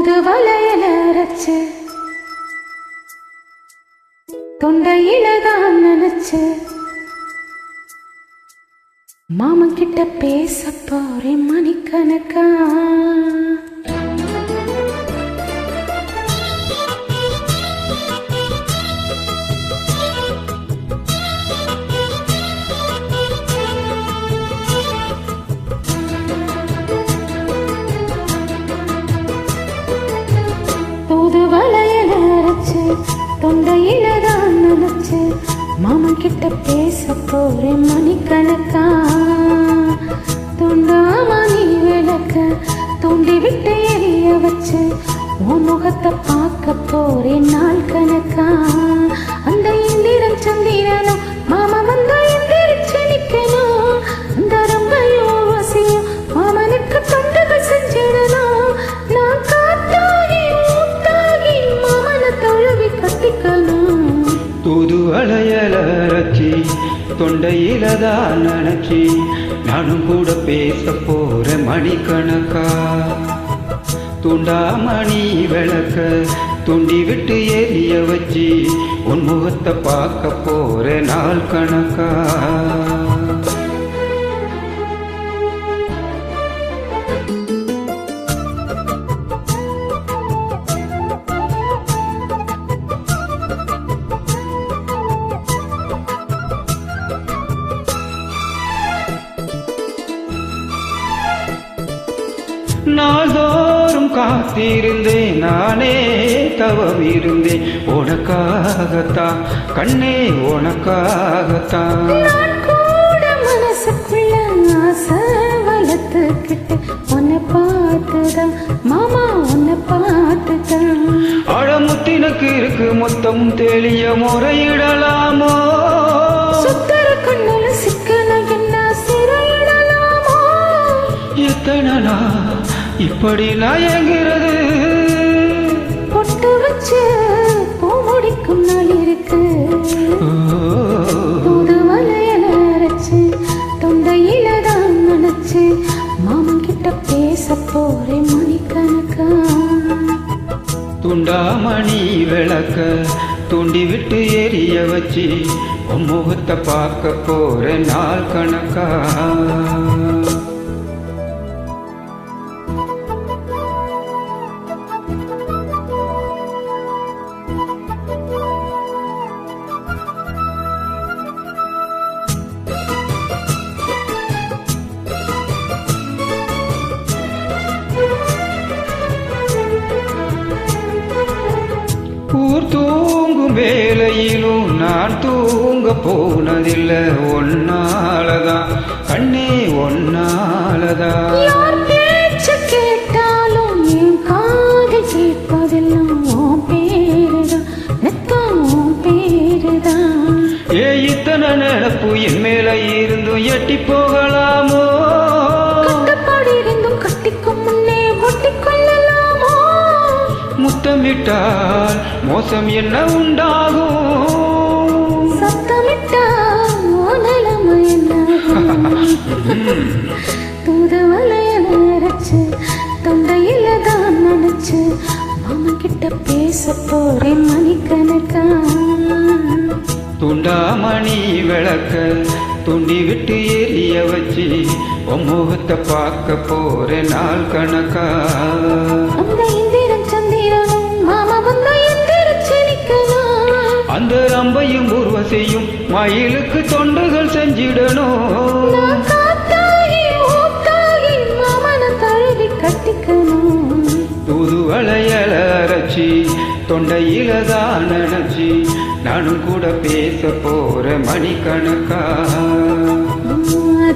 தூது வளையல அரைச்சு தொண்டையில தான் நினைச்சு மாமன் கிட்ட பேச போறேன் மணிக்கணக்கா. தூது வளையல அரைச்சு தொண்டையில தான் நினைச்சு மாமன் கிட்ட பேச போறேன் மணிக்கணக்கா. துண்டாமணி விளக்க தூண்டி விட்டு எரிய வச்சு உன் முகத்தை பார்க்க போறேன் நாள் கணக்கா. அந்த இந்திரன் சந்திரனும் மாமா வந்தா எந்திரிச்சு நிக்கணும். அந்த ரொம்பையும் வசியும் மாமனுக்கு தொண்டுகள் செஞ்சிடணும். நான் காத்தாகி மூத்தாகி மாமனை தழுவி கட்டிக்கணும். தூது வளையல அரைச்சி தொண்டையில தான் நினைச்சி நானும் கூட பேச போறேன் மணிக்கணக்கா. துண்டாமணி விளக்க துண்டி விட்டு எரிய வச்சு உன் முகத்தை பார்க்க போறேன் நாள் கணக்கா. நாள்தோறும் காத்திருந்தேன் நானே தவம் இருந்தேன் உனக்காகத்தான் கண்ணே உனக்காகத்தான். நான் கூட மனசுக்குள்ள ஆசை வளர்த்துக்கிட்டு உன்னை பார்த்துதான் மாமா உன்னை பார்த்துதான். அழமுத்தினுக்கு இருக்கு மொத்தம் தெளிய முறையிடலாமோ? சுத்தர கண்ணுல சிக்கன என்ன சிறையிடலாமோ? எத்தனை நாள் இப்படி நாயங்கிறது? பொட்டு வச்சு பூ முடிக்கும் நாள் இருக்கு. தூது வளையல அரைச்சு தொண்டையில தான் நினைச்சு மாமன் கிட்ட பேச போறேன் மணிக்கணக்கா. துண்டாமணி விளக்க தூண்டி விட்டு எரிய வச்சு உன் முகத்தை பார்க்க போறேன் நாள் கணக்கா. ஊர் தூங்கும் வேளையிலும் நான் தூங்க போனதில்லை ஒன்னாலதான் கண்ணே ஒன்னாலதான். யார் பேச்சு கேட்டாலும் என் காதில் கேட்பதெல்லாம் உன் பேருதான் நெத்தம் உன் பேருதான். இத்தனை நினப்பு என் மேல இருந்தும் எட்டி போகலாமோ? கட்டுப்பாடு இருந்தும் கட்டிக்கும் முன்னே ஒட்டிக்கொள்ளலாமோ? முத்தமிட்டால் மோசம் என்ன உண்டாகும்? சத்தமிட்டால் நிலைமை என்னாகும்? தூது வளையல அரைச்சு தொண்டையில தான் நினைச்சு மாமன் கிட்ட பேச போறேன் மணிக்கணக்கா. துண்டாமணி விளக்க துண்டி விட்டு எரிய வச்சு உன் முகத்தை பார்க்க போறேன் நாள் கணக்கா. அந்த இந்திரன் சந்திரனும் மாமா வந்தா எந்திரிச்சு நிக்கணும். அந்த ரம்பையும் உருவசையும் மயிலுக்கு தொண்டுகள் செஞ்சிடணும். நான் காத்தாகி மூத்தாகி மாமனை தழுவி கட்டிக்கணும். தூது வளையல அரைச்சி தொண்டையில தான் நினைச்சி நானும் கூட பேச போறேன் மணிக்கணக்கா.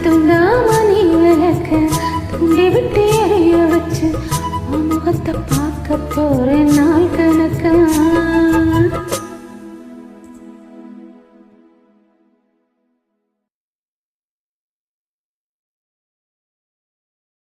துண்டாமணி விளக்க துண்டி விட்டு எரிய வச்சு முகத்தை பார்க்க போறேன் நாள் கணக்கா.